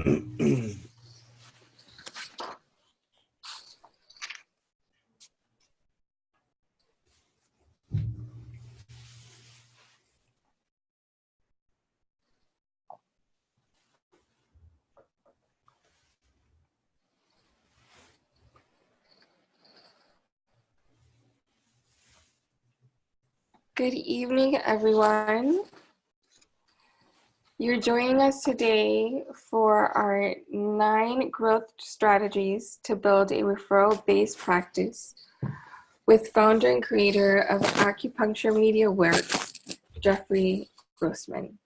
Good evening, everyone. You're joining us today for our 9 growth strategies to build a referral-based practice with founder and creator of Acupuncture Media Works, Jeffrey Grossman.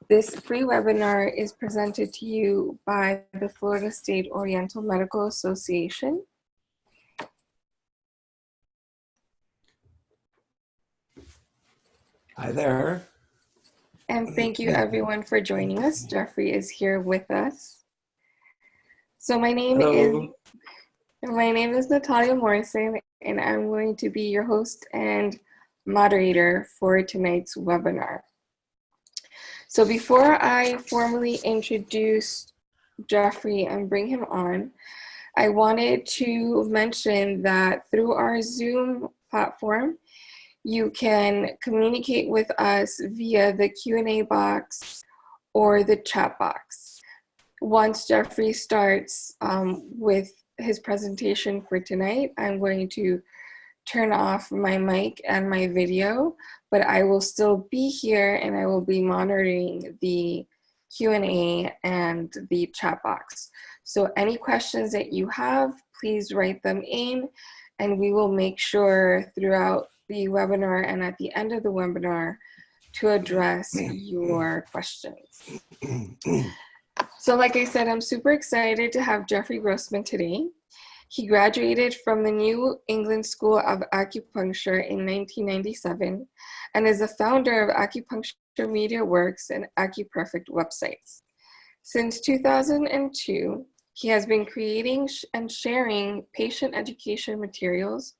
This free webinar is presented to you by the Florida State Oriental Medical Association. Hi there. And thank you everyone for joining us. Jeffrey is here with us. So my name is Natalia Morrison, and I'm going to be your host and moderator for tonight's webinar. So before I formally introduce Jeffrey and bring him on, I wanted to mention that through our Zoom platform, you can communicate with us via the Q&A box or the chat box. Once Jeffrey starts with his presentation for tonight, I'm going to turn off my mic and my video, but I will still be here and I will be monitoring the Q&A and the chat box. So any questions that you have, please write them in, and we will make sure throughout the webinar and at the end of the webinar to address your questions. So like I said, I'm super excited to have Jeffrey Grossman today. He graduated from the New England School of Acupuncture in 1997 and is the founder of Acupuncture Media Works and AcuPerfect websites. Since 2002, he has been creating and sharing patient education materials,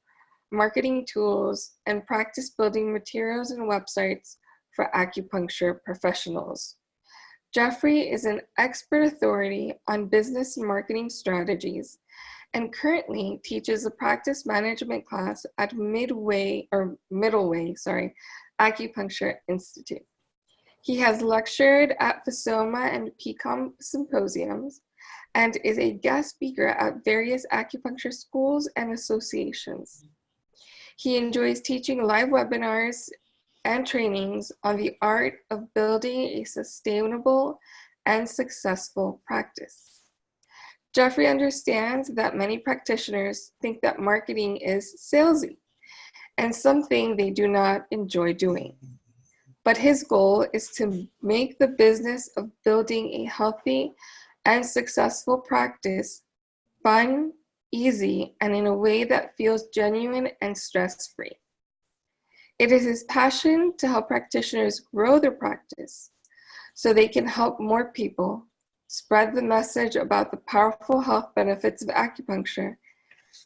marketing tools, and practice building materials and websites for acupuncture professionals. Jeffrey is an expert authority on business and marketing strategies and currently teaches a practice management class at Middleway Acupuncture Institute. He has lectured at FASOMA and PCOM symposiums and is a guest speaker at various acupuncture schools and associations. He enjoys teaching live webinars and trainings on the art of building a sustainable and successful practice. Jeffrey understands that many practitioners think that marketing is salesy and something they do not enjoy doing. But his goal is to make the business of building a healthy and successful practice fun, easy, and in a way that feels genuine and stress-free. It is his passion to help practitioners grow their practice so they can help more people, spread the message about the powerful health benefits of acupuncture,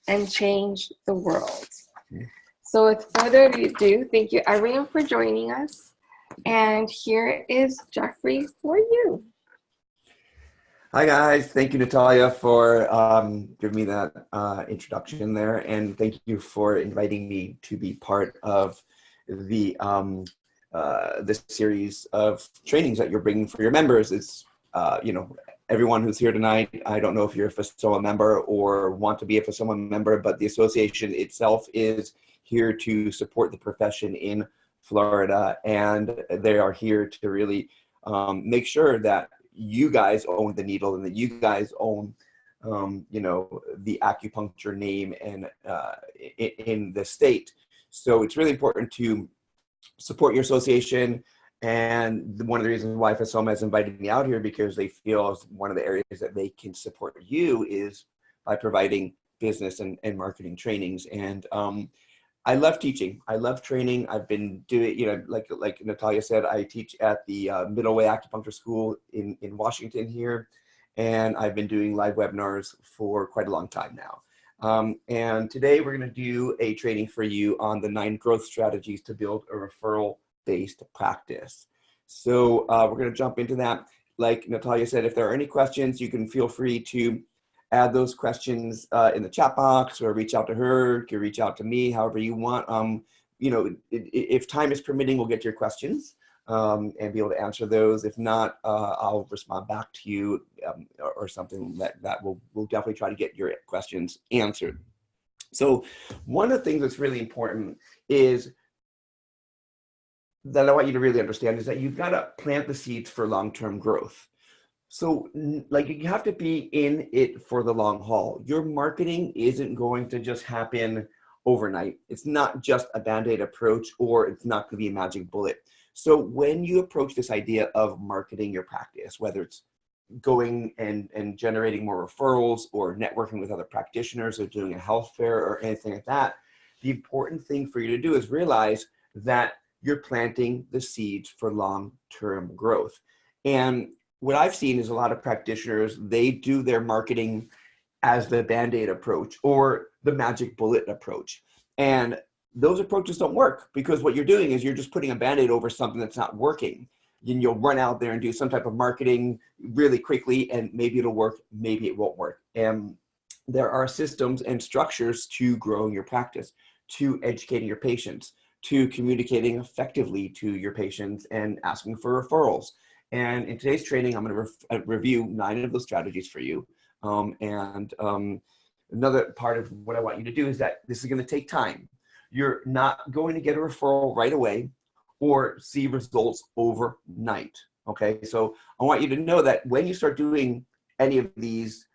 and change the world. So with further ado, thank you everyone for joining us. And here is Jeffrey for you. Hi guys, thank you Natalia for giving me that introduction there, and thank you for inviting me to be part of the this series of trainings that you're bringing for your members. It's you know, everyone who's here tonight, I don't know if you're a FASOMA member or want to be a FASOMA member, but the association itself is here to support the profession in Florida, and they are here to really make sure that you guys own the needle and that you guys own, you know, the acupuncture name and in the state. So it's really important to support your association. And one of the reasons why FASOMA has invited me out here, because they feel one of the areas that they can support you is by providing business and marketing trainings. And I love teaching. I love training. I've been doing, you know, like Natalia said, I teach at the Middleway Acupuncture School in Washington here, and I've been doing live webinars for quite a long time now. And today we're going to do a training for you on the 9 growth strategies to build a referral-based practice. So we're going to jump into that. like Natalia said, if there are any questions, you can feel free to add those questions in the chat box, or reach out to her. You can reach out to me, however you want. You know, if time is permitting, we'll get to your questions and be able to answer those. If not, I'll respond back to you or something that we'll definitely try to get your questions answered. So one of the things that's really important is that I want you to really understand is that you've got to plant the seeds for long-term growth. So like, you have to be in it for the long haul. Your marketing isn't going to just happen overnight. It's not just a Band-Aid approach, or it's not going to be a magic bullet. So when you approach this idea of marketing your practice, whether it's going and generating more referrals, or networking with other practitioners, or doing a health fair, or anything like that, the important thing for you to do is realize that you're planting the seeds for long-term growth. And what I've seen is a lot of practitioners, they do their marketing as the Band-Aid approach or the magic bullet approach. And those approaches don't work, because what you're doing is you're just putting a Band-Aid over something that's not working. And you'll run out there and do some type of marketing really quickly, and maybe it'll work, maybe it won't work. And there are systems and structures to growing your practice, to educating your patients, to communicating effectively to your patients and asking for referrals. And in today's training, I'm going to review 9 of those strategies for you. Another part of what I want you to do is that this is going to take time. You're not going to get a referral right away or see results overnight. Okay, so I want you to know that when you start doing any of these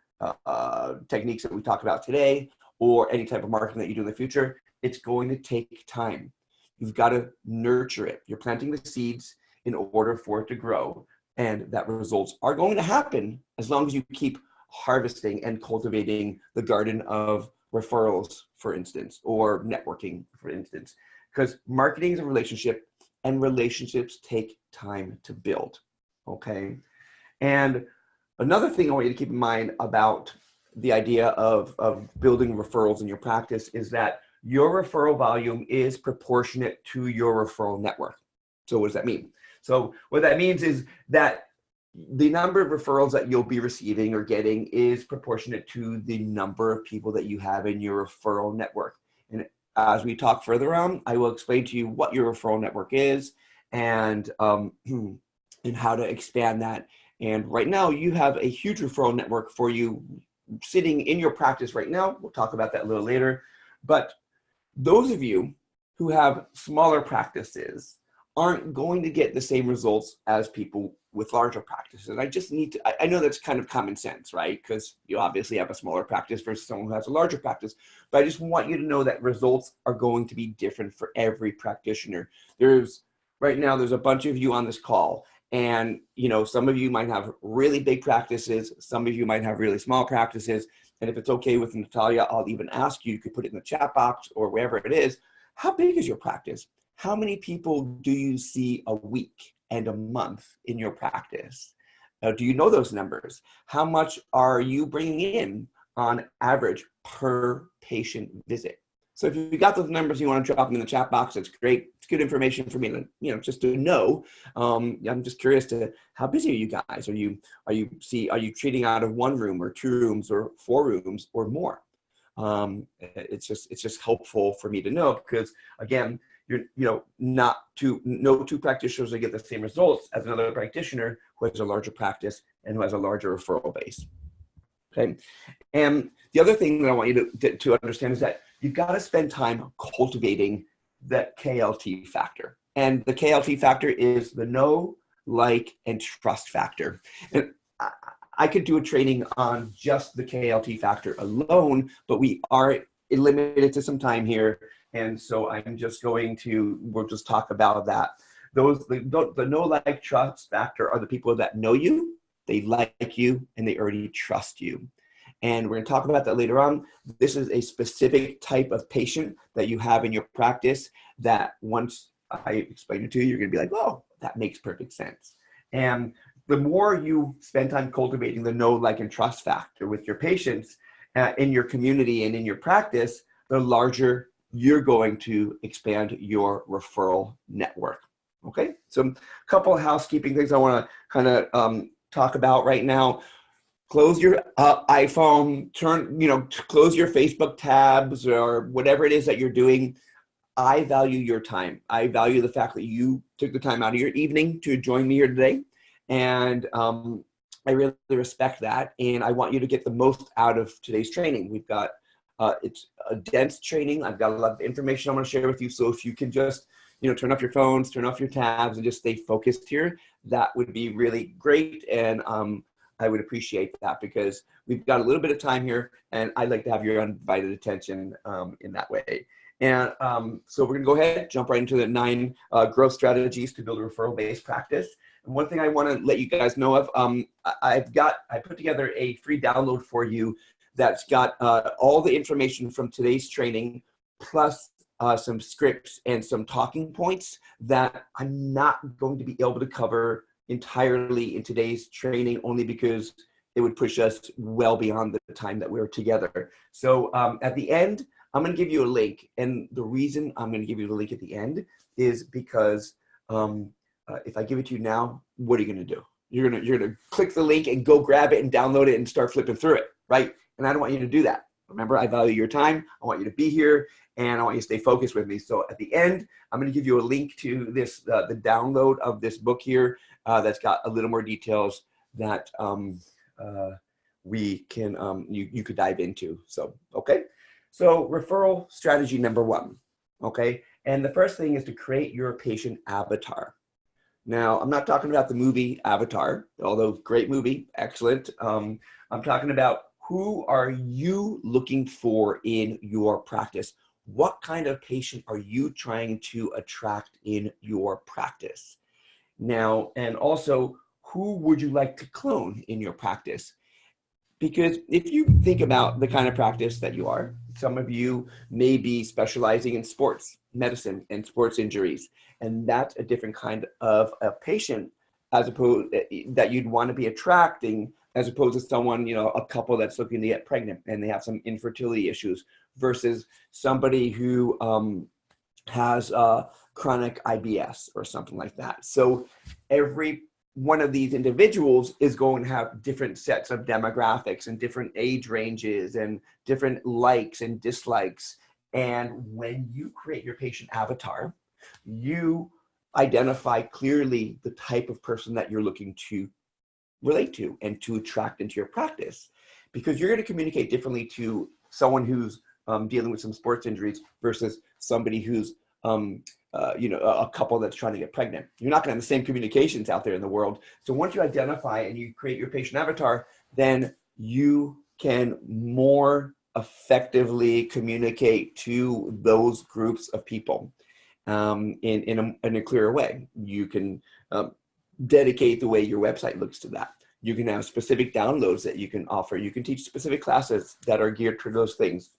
techniques that we talked about today, or any type of marketing that you do in the future, it's going to take time. You've got to nurture it. You're planting the seeds in order for it to grow, and that results are going to happen as long as you keep harvesting and cultivating the garden of referrals, for instance, or networking, for instance, because marketing is a relationship, and relationships take time to build. Okay. And another thing I want you to keep in mind about the idea of building referrals in your practice is that your referral volume is proportionate to your referral network. So what does that mean? So what that means is that the number of referrals that you'll be receiving or getting is proportionate to the number of people that you have in your referral network. And as we talk further on, I will explain to you what your referral network is, and how to expand that. And right now you have a huge referral network for you sitting in your practice right now. We'll talk about that a little later. But those of you who have smaller practices aren't going to get the same results as people with larger practices. And I just need to, I know that's kind of common sense, right? Because you obviously have a smaller practice versus someone who has a larger practice. But I just want you to know that results are going to be different for every practitioner. Right now, there's a bunch of you on this call. And, you know, some of you might have really big practices. Some of you might have really small practices. And if it's okay with Natalia, I'll even ask you, you could put it in the chat box or wherever it is, how big is your practice? How many people do you see a week and a month in your practice? Do you know those numbers? How much are you bringing in on average per patient visit? So if you got those numbers, you want to drop them in the chat box, that's great. It's good information for me to, you know, just to know. I'm just curious to how busy are you guys? Are you treating out of 1 room or 2 rooms or 4 rooms or more? It's just helpful for me to know, because again, no 2 practitioners will get the same results as another practitioner who has a larger practice and who has a larger referral base. Okay. And the other thing that I want you to understand is that you've got to spend time cultivating that KLT factor. And the KLT factor is the know, like, and trust factor. And I could do a training on just the KLT factor alone, but we are limited to some time here. And so we'll just talk about that. The know, like, trust factor are the people that know you, they like you, and they already trust you. And we're going to talk about that later on. This is a specific type of patient that you have in your practice that once I explain it to you, you're going to be like, oh, that makes perfect sense. And the more you spend time cultivating the know, like, and trust factor with your patients in your community and in your practice, the larger you're going to expand your referral network. Okay, so a couple of housekeeping things I want to kind of talk about right now, close your iPhone, close your Facebook tabs or whatever it is that you're doing. I value your time. I value the fact that you took the time out of your evening to join me here today. And I really respect that. And I want you to get the most out of today's training. We've got, it's a dense training. I've got a lot of information I'm going to share with you. So if you can just, turn off your phones, turn off your tabs, and just stay focused here, that would be really great. And I would appreciate that because we've got a little bit of time here and I'd like to have your undivided attention in that way. And so we're gonna go ahead, jump right into the 9 growth strategies to build a referral-based practice. And one thing I wanna let you guys know of, I put together a free download for you that's got all the information from today's training, plus some scripts and some talking points that I'm not going to be able to cover entirely in today's training, only because it would push us well beyond the time that we're together. So at the end, I'm going to give you a link. And the reason I'm going to give you the link at the end is because if I give it to you now, what are you going to do? You're going to click the link and go grab it and download it and start flipping through it, right? And I don't want you to do that. Remember, I value your time. I want you to be here and I want you to stay focused with me. So at the end, I'm going to give you a link to this, the download of this book here that's got a little more details that we can, you could dive into. So, okay. So referral strategy number 1, okay? And the first thing is to create your patient avatar. Now, I'm not talking about the movie Avatar, although great movie, excellent. I'm talking about who are you looking for in your practice? What kind of patient are you trying to attract in your practice? Now, and also, who would you like to clone in your practice? Because if you think about the kind of practice that you are, some of you may be specializing in sports medicine and sports injuries, and that's a different kind of a patient as opposed that you'd want to be attracting, as opposed to someone, a couple that's looking to get pregnant and they have some infertility issues versus somebody who has chronic IBS or something like that. So every one of these individuals is going to have different sets of demographics and different age ranges and different likes and dislikes. And when you create your patient avatar, you identify clearly the type of person that you're looking to relate to and to attract into your practice, because you're going to communicate differently to someone who's dealing with some sports injuries versus somebody who's a couple that's trying to get pregnant. You're not going to have the same communications out there in the world. So once you identify and you create your patient avatar, then you can more effectively communicate to those groups of people in a clearer way. You can dedicate the way your website looks to that. You can have specific downloads that you can offer. You can teach specific classes that are geared to those things.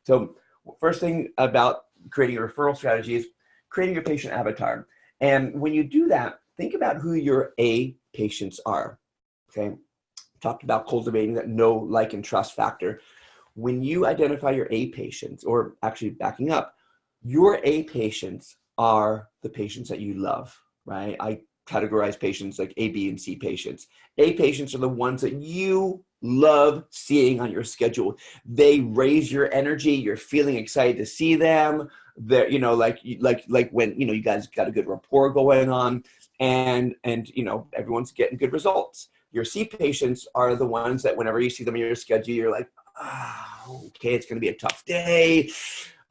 So first thing about creating a referral strategy is creating your patient avatar. And when you do that, think about who your A patients are, okay? Talked about cultivating that know, like, and trust factor. When you identify your A patients, or actually backing up, your A patients are the patients that you love, right? I categorize patients like A, B, and C patients. A patients are the ones that you love seeing on your schedule. They raise your energy. You're feeling excited to see them. They're, like when, you guys got a good rapport going on and everyone's getting good results. Your C patients are the ones that whenever you see them in your schedule, you're like, oh, okay, it's going to be a tough day.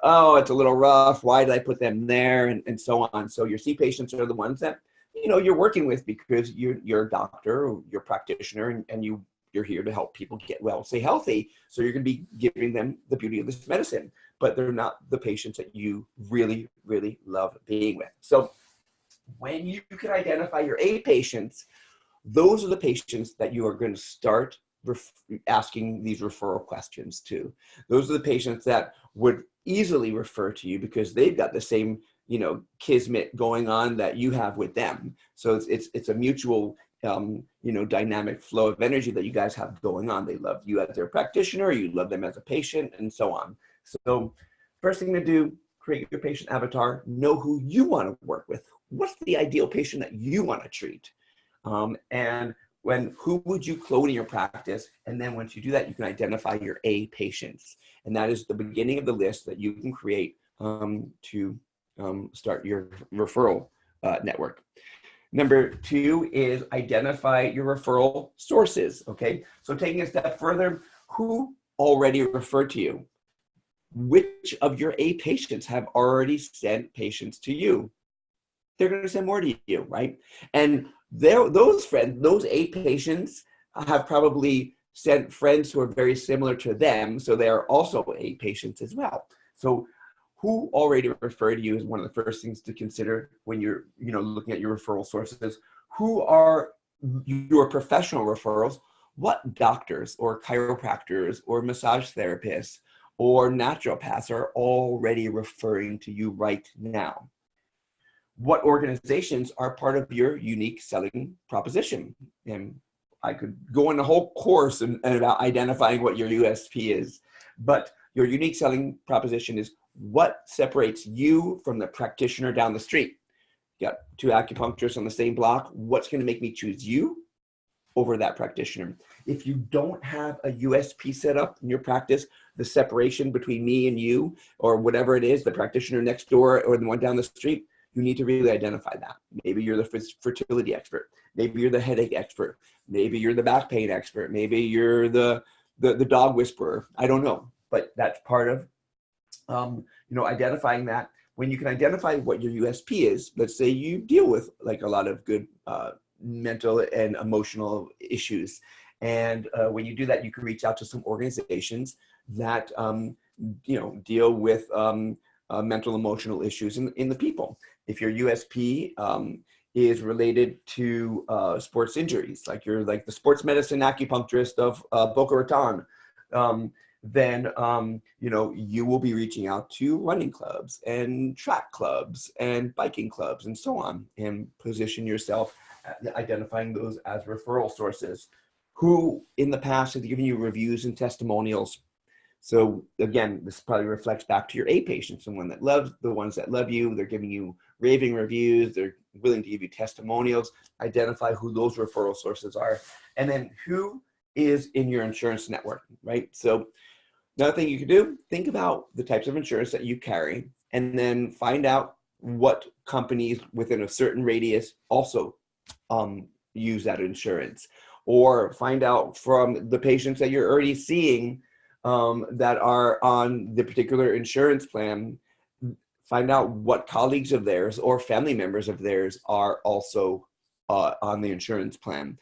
Oh, it's a little rough. Why did I put them there? And so on. So your C patients are the ones that, you're working with because you're a doctor or you're a practitioner and you're here to help people get well, stay healthy. So you're going to be giving them the beauty of this medicine, but they're not the patients that you really, really love being with. So when you can identify your A patients, those are the patients that you are going to start asking these referral questions to. Those are the patients that would easily refer to you because they've got the same, kismet going on that you have with them. So it's a mutual, dynamic flow of energy that you guys have going on. They love you as their practitioner, you love them as a patient, and so on. So first thing to do, create your patient avatar, know who you want to work with. What's the ideal patient that you want to treat? And who would you clone in your practice? And then once you do that, you can identify your A patients. And that is the beginning of the list that you can create to start your referral network. Number 2 is identify your referral sources, okay? So taking a step further, who already referred to you? Which of your A patients have already sent patients to you? They're going to send more to you, right? And those friends, those A patients have probably sent friends who are very similar to them, so they are also A patients as well. So who already referred to you is one of the first things to consider when you're looking at your referral sources. Who are your professional referrals? What doctors or chiropractors or massage therapists or naturopaths are already referring to you right now? What organizations are part of your unique selling proposition? And I could go on a whole course and about identifying what your USP is, but your unique selling proposition is what separates you from the practitioner down the street. You got 2 acupuncturists on the same block. What's going to make me choose you over that practitioner? If you don't have a USP set up in your practice, the separation between me and you, or whatever it is, the practitioner next door or the one down the street, you need to really identify that. Maybe you're the fertility expert. Maybe you're the headache expert. Maybe you're the back pain expert. Maybe you're the dog whisperer. I don't know, but that's part of identifying that. When you can identify what your USP is, let's say you deal with like a lot of good mental and emotional issues. And when you do that, you can reach out to some organizations that, deal with mental, emotional issues in the people. If your USP is related to sports injuries, like you're like the sports medicine acupuncturist of Boca Raton, then you will be reaching out to running clubs and track clubs and biking clubs and so on, and position yourself identifying those as referral sources. Who in the past have given you reviews and testimonials? So again, this probably reflects back to your A patients, the ones that love you, they're giving you raving reviews, they're willing to give you testimonials. Identify who those referral sources are. And then who is in your insurance network, right? So another thing you can do, think about the types of insurance that you carry, and then find out what companies within a certain radius also use that insurance. Or find out from the patients that you're already seeing that are on the particular insurance plan, find out what colleagues of theirs or family members of theirs are also on the insurance plan.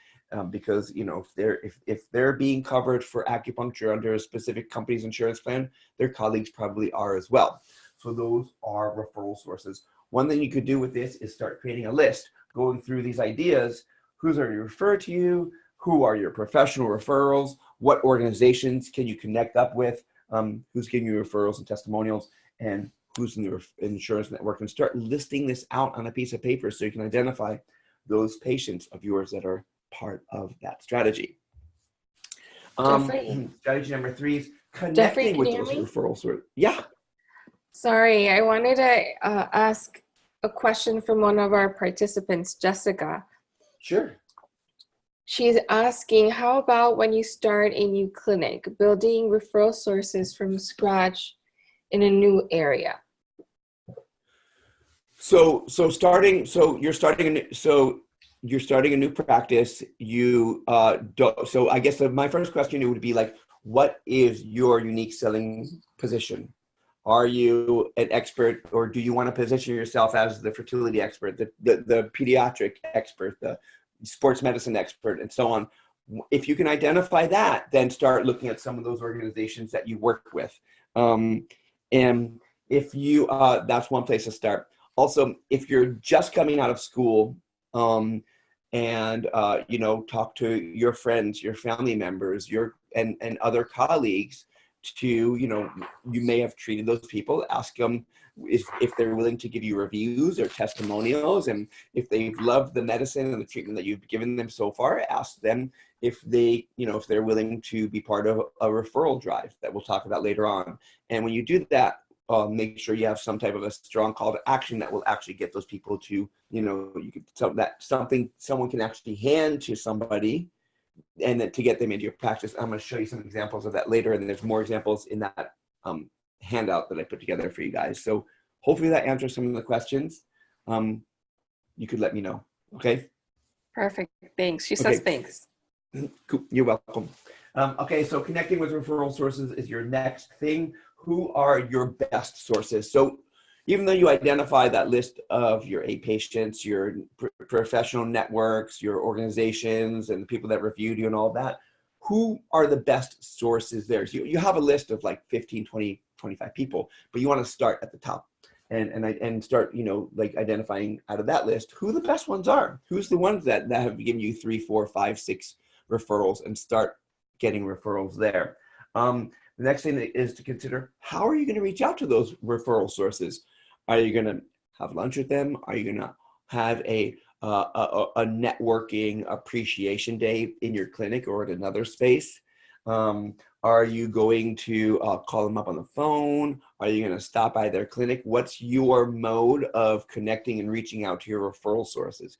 Because if they're being covered for acupuncture under a specific company's insurance plan, their colleagues probably are as well. So those are referral sources. One thing you could do with this is start creating a list, going through these ideas. Who's already referred to you? Who are your professional referrals? What organizations can you connect up with? Who's giving you referrals and testimonials? And who's in the insurance network? And start listing this out on a piece of paper so you can identify those patients of yours that are part of that strategy. Strategy number 3 is connecting with those referrals. Yeah. Sorry, I wanted to ask a question from one of our participants, Jessica. Sure. She's asking, how about when you start a new clinic, building referral sources from scratch in a new area? So you're starting a new practice. So I guess my first question would be like, what is your unique selling position? Are you an expert, or do you want to position yourself as the fertility expert, the pediatric expert, the sports medicine expert, and so on? If you can identify that, then start looking at some of those organizations that you work with. And if you, that's one place to start. Also, if you're just coming out of school, talk to your friends, your family members, and other colleagues to, you may have treated those people, ask them if they're willing to give you reviews or testimonials, and if they've loved the medicine and the treatment that you've given them so far, ask them if they're willing to be part of a referral drive that we'll talk about later on. And when you do that, make sure you have some type of a strong call to action that will actually get those people to, someone can actually hand to somebody and then to get them into your practice. I'm going to show you some examples of that later, and there's more examples in that handout that I put together for you guys. So hopefully that answers some of the questions. You could let me know. Okay. Perfect. Thanks. She says Okay. thanks. Cool. You're welcome. Okay, so connecting with referral sources is your next thing. Who are your best sources? So even though you identify that list of your A patients, your professional networks, your organizations, and the people that reviewed you and all that, who are the best sources there? So you have a list of like 15, 20, 25 people, but you want to start at the top and start, like identifying out of that list who the best ones are. Who's the ones that have given you 3, 4, 5, 6 referrals, and start getting referrals there. The next thing is to consider, how are you going to reach out to those referral sources? Are you going to have lunch with them? Are you going to have a networking appreciation day in your clinic or at another space? Are you going to call them up on the phone? Are you going to stop by their clinic? What's your mode of connecting and reaching out to your referral sources?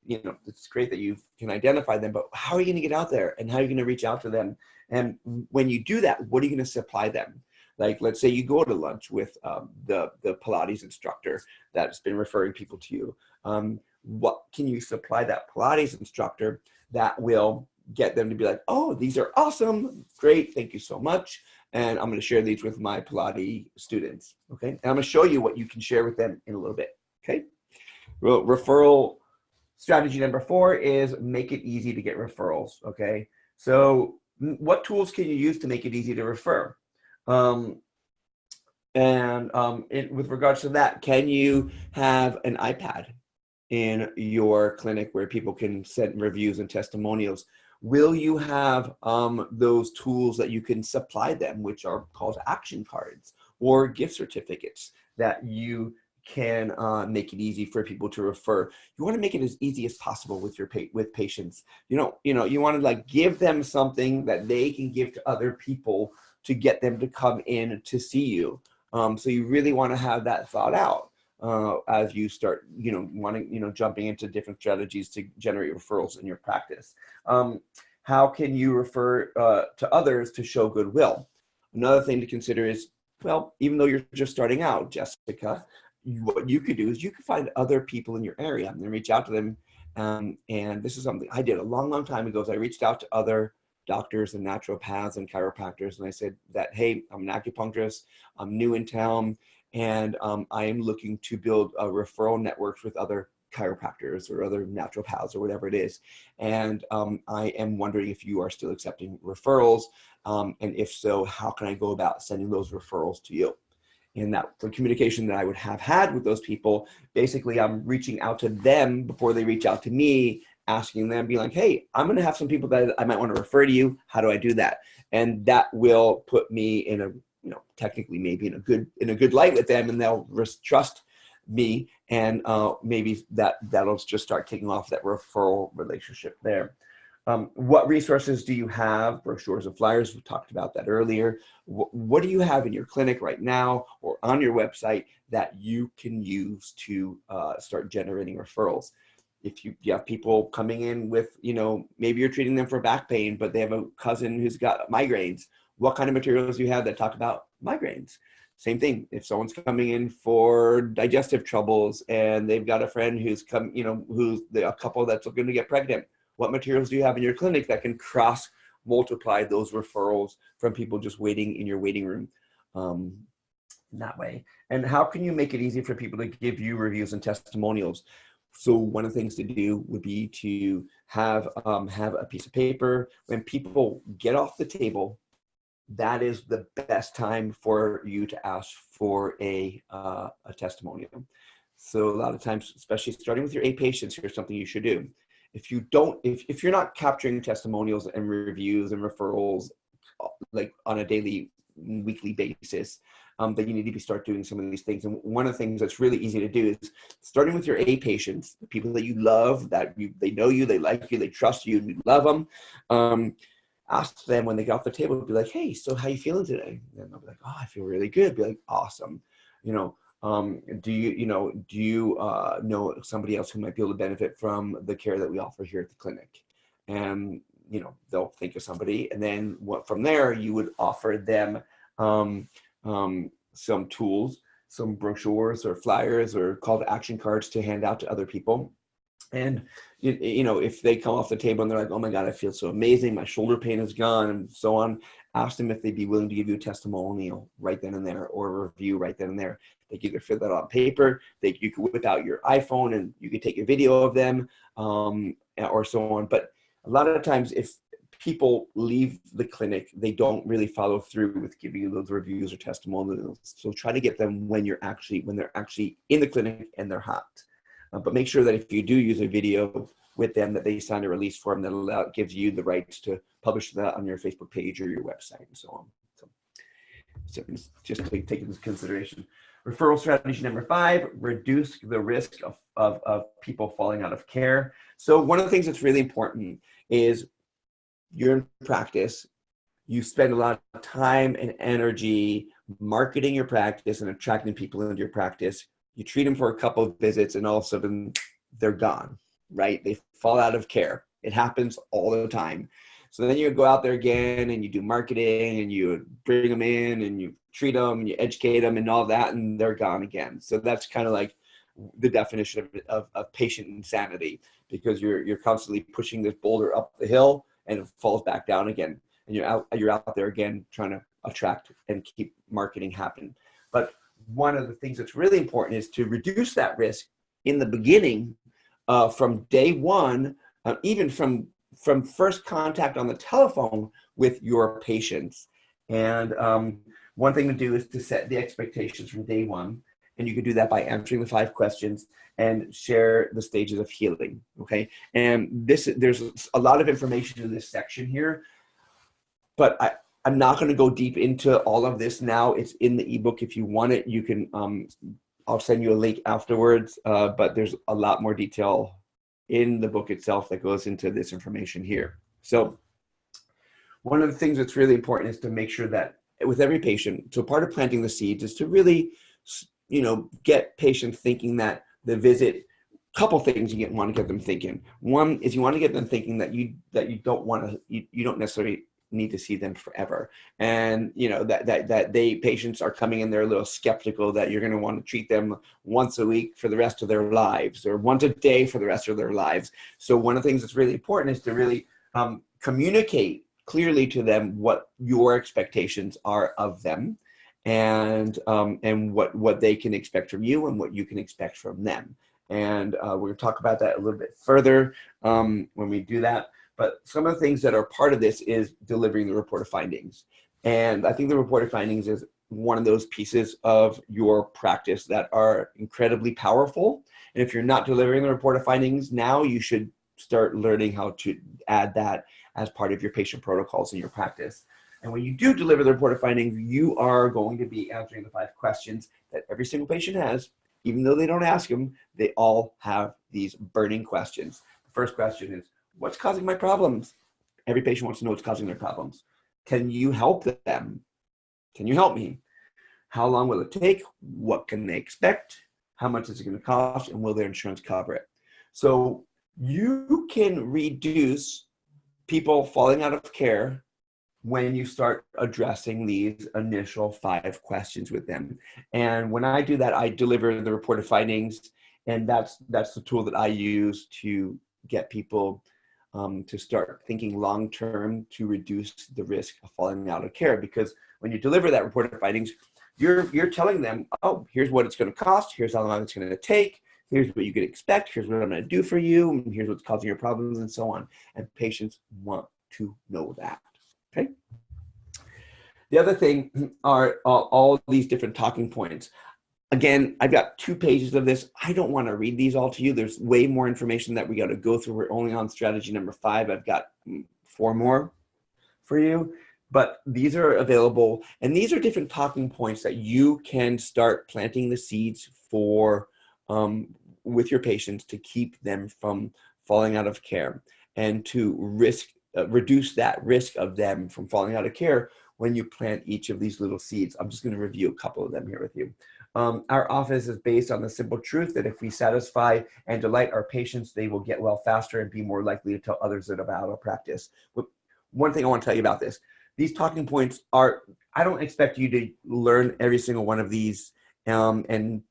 It's great that you can identify them, but how are you going to get out there, and how are you going to reach out to them? And when you do that, what are you going to supply them? Like, let's say you go to lunch with the Pilates instructor that's been referring people to you. What can you supply that Pilates instructor that will get them to be like, oh, these are awesome, great, thank you so much, and I'm going to share these with my Pilates students. Okay, and I'm going to show you what you can share with them in a little bit. Okay, well, referral strategy number 4 is make it easy to get referrals. Okay, so what tools can you use to make it easy to refer? With regards to that, can you have an iPad in your clinic where people can send reviews and testimonials? Will you have those tools that you can supply them, which are called action cards or gift certificates that you can make it easy for people to refer? You want to make it as easy as possible with your patients. You want to like give them something that they can give to other people to get them to come in to see you. So you really want to have that thought out as you start, jumping into different strategies to generate referrals in your practice. How can you refer to others to show goodwill? Another thing to consider is, well, even though you're just starting out, Jessica, what you could do is you could find other people in your area and reach out to them. And this is something I did a long, long time ago. Is I reached out to other doctors and naturopaths and chiropractors, and I said that, hey, I'm an acupuncturist, I'm new in town, and I am looking to build a referral networks with other chiropractors or other naturopaths or whatever it is. And I am wondering if you are still accepting referrals. And if so, how can I go about sending those referrals to you? And that the communication that I would have had with those people, basically I'm reaching out to them before they reach out to me, asking them, be like, hey, I'm going to have some people that I might want to refer to you. How do I do that? And that will put me in a, technically maybe in a good light with them, and they'll trust me, and maybe that'll just start kicking off that referral relationship there. What resources do you have? Brochures and flyers, we talked about that earlier. What do you have in your clinic right now or on your website that you can use to start generating referrals? If you have people coming in with, maybe you're treating them for back pain, but they have a cousin who's got migraines, what kind of materials do you have that talk about migraines? Same thing. If someone's coming in for digestive troubles and they've got a friend who's who's a couple that's looking to get pregnant, what materials do you have in your clinic that can cross multiply those referrals from people just waiting in your waiting room that way? And how can you make it easy for people to give you reviews and testimonials? So one of the things to do would be to have a piece of paper. When people get off the table, that is the best time for you to ask for a testimonial. So a lot of times, especially starting with your A patients, here's something you should do. If you're not capturing testimonials and reviews and referrals like on a daily, weekly basis, then you need to start doing some of these things. And one of the things that's really easy to do is starting with your A patients, the people that you love, they know you, they like you, they trust you, and you love them. Ask them when they get off the table, be like, hey, so how you feeling today? And they'll be like, oh, I feel really good. Be like, awesome. Do you know somebody else who might be able to benefit from the care that we offer here at the clinic? And you know, they'll think of somebody, and then from there you would offer them some tools, some brochures or flyers or call to action cards to hand out to other people. And you know, if they come off the table and they're like, oh my God, I feel so amazing, my shoulder pain is gone, and so on, ask them if they'd be willing to give you a testimonial right then and there, or a review right then and there. They could either fill that on paper, you could whip out your iPhone and you could take a video of them, or so on. But a lot of times, if people leave the clinic, they don't really follow through with giving you those reviews or testimonials. So try to get them when they're actually in the clinic and they're hot. But make sure that if you do use a video with them, that they sign a release form that gives you the rights to publish that on your Facebook page or your website and so on. So just take into consideration. Referral strategy number 5, reduce the risk of people falling out of care. So one of the things that's really important is you're in practice, you spend a lot of time and energy marketing your practice and attracting people into your practice. You treat them for a couple of visits and all of a sudden they're gone, right? They fall out of care. It happens all the time. So then you go out there again and you do marketing and you bring them in and you treat them and you educate them and all that, and they're gone again. So that's kind of like the definition of patient insanity, because you're constantly pushing this boulder up the hill and it falls back down again. And you're out there again trying to attract and keep marketing happen. But one of the things that's really important is to reduce that risk in the beginning, from day one, even from first contact on the telephone with your patients. And one thing to do is to set the expectations from day one. And you can do that by answering the 5 questions and share the stages of healing, okay? And there's a lot of information in this section here, but I'm not going to go deep into all of this now. It's in the ebook. If you want it, you can, I'll send you a link afterwards, but there's a lot more detail in the book itself that goes into this information here. So one of the things that's really important is to make sure that with every patient, so part of planting the seeds is to really, you know, get patients thinking that the visit, couple things you want to get them thinking. One is you want to get them thinking that you don't necessarily need to see them forever, and you know that patients are coming in, they're a little skeptical that you're going to want to treat them once a week for the rest of their lives or once a day for the rest of their lives. So one of the things that's really important is to really communicate clearly to them what your expectations are of them, and what they can expect from you and what you can expect from them. And we're going to talk about that a little bit further when we do that. But some of the things that are part of this is delivering the report of findings. And I think the report of findings is one of those pieces of your practice that are incredibly powerful. And if you're not delivering the report of findings now, you should start learning how to add that as part of your patient protocols in your practice. And when you do deliver the report of findings, you are going to be answering the 5 questions that every single patient has. Even though they don't ask them, they all have these burning questions. The first question is, what's causing my problems? Every patient wants to know what's causing their problems. Can you help them? Can you help me? How long will it take? What can they expect? How much is it going to cost? And will their insurance cover it? So you can reduce people falling out of care when you start addressing these initial 5 questions with them. And when I do that, I deliver the report of findings, and that's the tool that I use to get people to start thinking long-term to reduce the risk of falling out of care. Because when you deliver that report of findings, you're telling them, oh, here's what it's going to cost, here's how long it's going to take, here's what you could expect, here's what I'm going to do for you, and here's what's causing your problems, and so on. And patients want to know that, okay? The other thing are all these different talking points. Again, I've got 2 pages of this. I don't want to read these all to you. There's way more information that we got to go through. We're only on strategy number 5. I've got 4 more for you, but these are available. And these are different talking points that you can start planting the seeds for with your patients to keep them from falling out of care, and to reduce that risk of them from falling out of care when you plant each of these little seeds. I'm just going to review a couple of them here with you. Our office is based on the simple truth that if we satisfy and delight our patients, they will get well faster and be more likely to tell others about our practice. One thing I want to tell you about this, these talking points are, I don't expect you to learn every single one of these and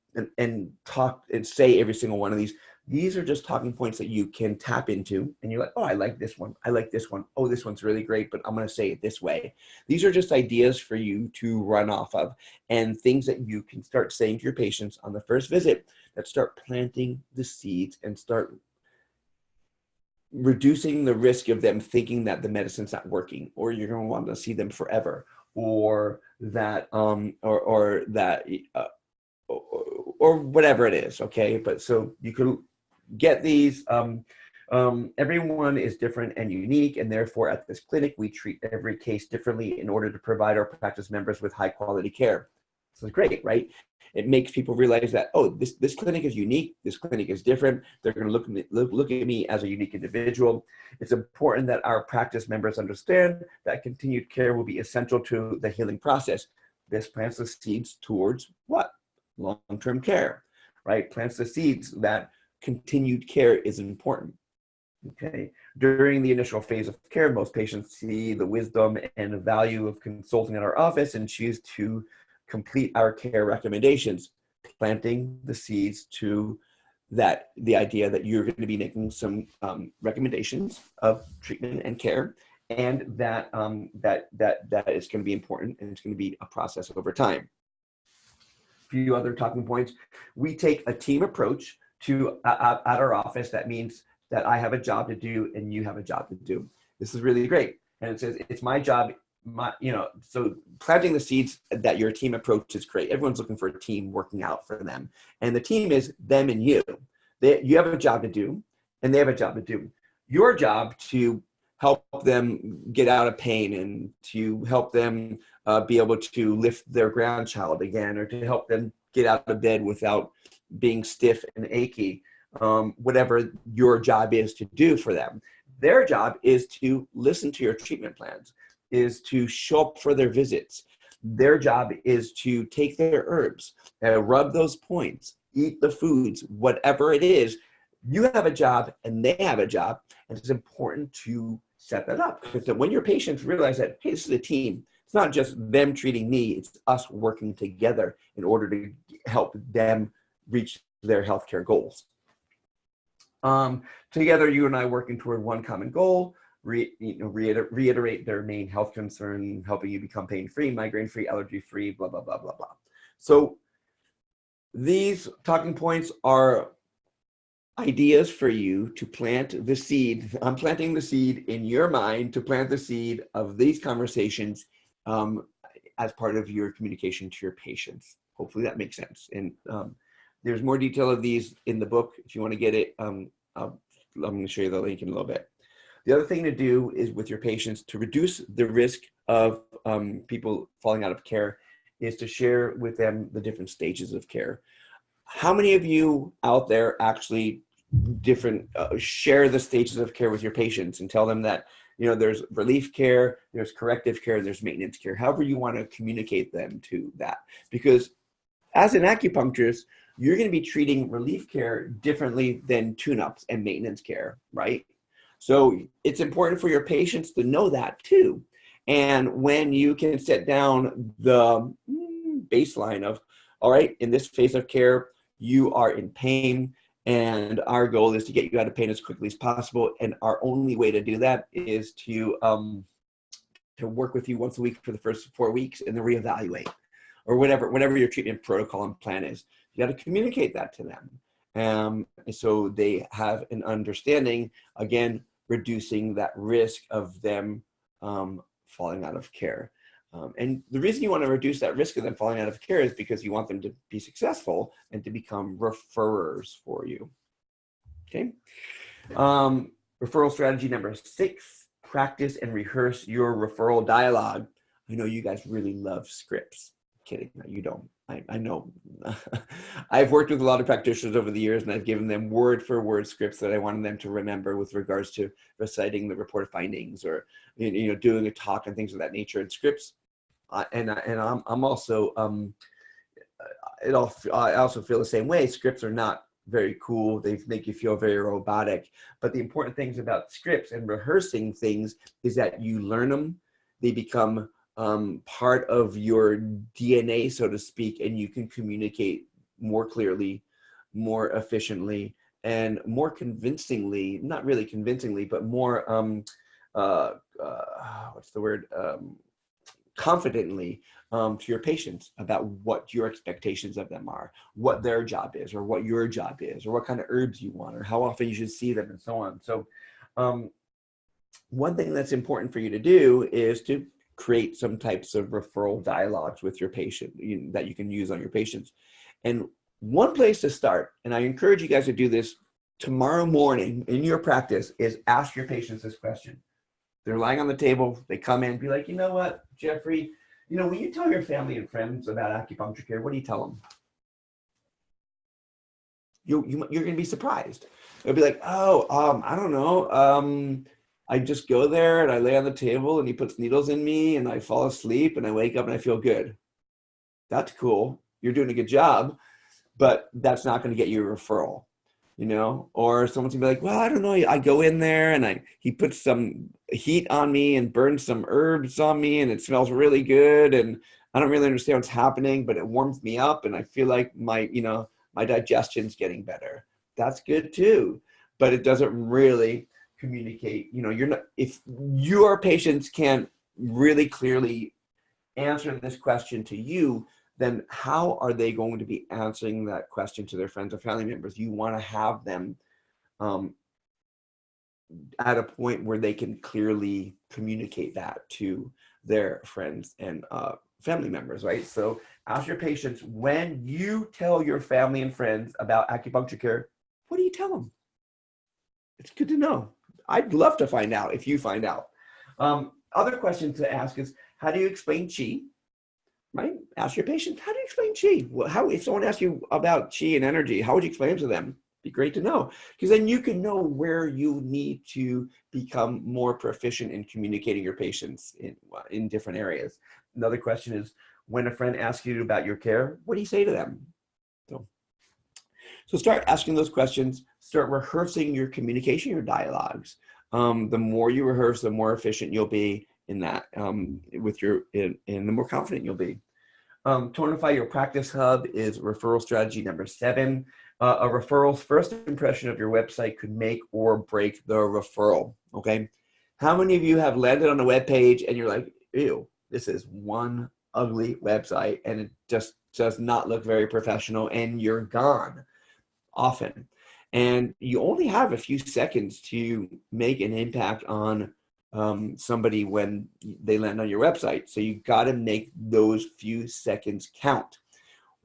talk and say every single one of these. These are just talking points that you can tap into and you're like, oh, I like this one. I like this one. Oh, this one's really great, but I'm going to say it this way. These are just ideas for you to run off of and things that you can start saying to your patients on the first visit that start planting the seeds and start reducing the risk of them thinking that the medicine's not working, or you're going to want to see them forever, or that or whatever it is. Okay, but so you can get these. Everyone is different and unique, and therefore at this clinic we treat every case differently in order to provide our practice members with high quality care. So it's great, right? It makes people realize that, oh, this clinic is unique, this clinic is different. They're going to look at me as a unique individual. It's important that our practice members understand that continued care will be essential to the healing process. This plants the seeds towards what? Long-term care, right? Plants the seeds that continued care is important. Okay. During the initial phase of care, most patients see the wisdom and the value of consulting at our office and choose to complete our care recommendations, planting the seeds to that, the idea that you're going to be making some recommendations of treatment and care, and that that is going to be important, and it's going to be a process over time. A few other talking points. We take a team approach to at our office. That means that I have a job to do and you have a job to do. This is really great. And it says it's my job, so planting the seeds that your team approach is great. Everyone's looking for a team working out for them. And the team is them and you. You have a job to do and they have a job to do. Your job to help them get out of pain and to help them be able to lift their grandchild again, or to help them get out of bed without being stiff and achy, whatever your job is to do for them. Their job is to listen to your treatment plans, is to show up for their visits. Their job is to take their herbs, rub those points, eat the foods, whatever it is. You have a job and they have a job, and it's important to set that up. Because when your patients realize that, hey, this is a team, it's not just them treating me, it's us working together in order to help them reach their healthcare goals. Together, you and I working toward one common goal, reiterate their main health concern, helping you become pain-free, migraine-free, allergy-free, blah, blah, blah, blah, blah. So these talking points are ideas for you to plant the seed. I'm planting the seed in your mind to plant the seed of these conversations as part of your communication to your patients. Hopefully that makes sense. And there's more detail of these in the book. If you want to get it, I'm going to show you the link in a little bit. The other thing to do is with your patients to reduce the risk of people falling out of care is to share with them the different stages of care. How many of you out there actually share the stages of care with your patients and tell them that, there's relief care, there's corrective care, there's maintenance care, however you want to communicate them to that? Because as an acupuncturist, you're going to be treating relief care differently than tune-ups and maintenance care, right? So it's important for your patients to know that too. And when you can set down the baseline of, all right, in this phase of care, you are in pain, and our goal is to get you out of pain as quickly as possible. And our only way to do that is to work with you once a week for the first 4 weeks and then reevaluate, or whatever your treatment protocol and plan is. You got to communicate that to them. So they have an understanding, again, reducing that risk of them falling out of care. And the reason you want to reduce that risk of them falling out of care is because you want them to be successful and to become referrers for you. Okay. Referral strategy number 6, practice and rehearse your referral dialogue. I know you guys really love scripts. Kidding, no, you don't. I know. I've worked with a lot of practitioners over the years, and I've given them word for word scripts that I wanted them to remember with regards to reciting the report findings, or doing a talk and things of that nature. And scripts, and I'm also I also feel the same way. Scripts are not very cool. They make you feel very robotic. But the important things about scripts and rehearsing things is that you learn them. They become part of your DNA, so to speak, and you can communicate more clearly, more efficiently, and more convincingly, not really convincingly, but more, what's the word? Confidently to your patients about what your expectations of them are, what their job is, or what your job is, or what kind of herbs you want, or how often you should see them, and so on. So one thing that's important for you to do is to create some types of referral dialogues with your patient that you can use on your patients. And one place to start, and I encourage you guys to do this tomorrow morning in your practice, is ask your patients this question. They're lying on the table. They come in, be like, you know what, Jeffrey, when you tell your family and friends about acupuncture care, what do you tell them? You're going to be surprised. They'll be like, oh, I don't know. I just go there and I lay on the table and he puts needles in me and I fall asleep and I wake up and I feel good. That's cool. You're doing a good job, but that's not going to get you a referral. Or someone's gonna be like, well, I don't know. I go in there and he puts some heat on me and burns some herbs on me and it smells really good. And I don't really understand what's happening, but it warms me up and I feel like my digestion's getting better. That's good too, but it doesn't really communicate. If your patients can't really clearly answer this question to you, then how are they going to be answering that question to their friends or family members? You want to have them at a point where they can clearly communicate that to their friends and family members, right? So ask your patients, when you tell your family and friends about acupuncture care, what do you tell them? It's good to know. I'd love to find out if you find out. Other questions to ask is, how do you explain qi? Right? Ask your patient, how do you explain qi? Well, if someone asks you about qi and energy, how would you explain it to them? Be great to know, because then you can know where you need to become more proficient in communicating your patients in different areas. Another question is, when a friend asks you about your care, what do you say to them? So start asking those questions, start rehearsing your communication, your dialogues. The more you rehearse, the more efficient you'll be in that, and the more confident you'll be. Tonify your practice hub is referral strategy number 7. A referral's first impression of your website could make or break the referral. Okay, how many of you have landed on a web page and you're like, ew, this is one ugly website and it just does not look very professional, and you're gone often, and you only have a few seconds to make an impact on somebody when they land on your website. So you got to make those few seconds count.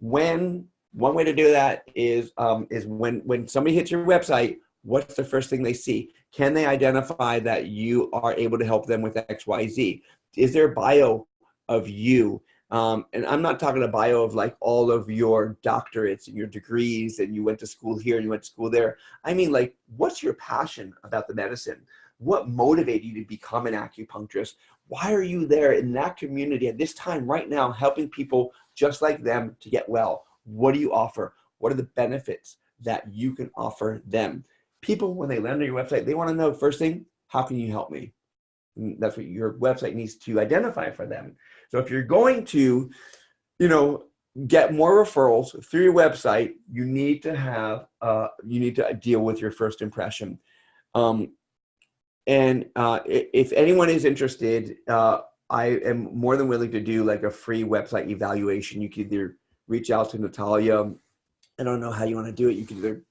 One way to do that is when somebody hits your website, what's the first thing they see? Can they identify that you are able to help them with XYZ? Is there a bio of you? And I'm not talking a bio of like all of your doctorates and your degrees and you went to school here and you went to school there. I mean, like, what's your passion about the medicine? What motivated you to become an acupuncturist? Why are you there in that community at this time right now, helping people just like them to get well? What do you offer? What are the benefits that you can offer them? People, when they land on your website, they want to know, first thing, how can you help me? And that's what your website needs to identify for them. So if you're going to, get more referrals through your website, you need to deal with your first impression. If anyone is interested, I am more than willing to do like a free website evaluation. You can either reach out to Natalia. I don't know how you want to do it. You can either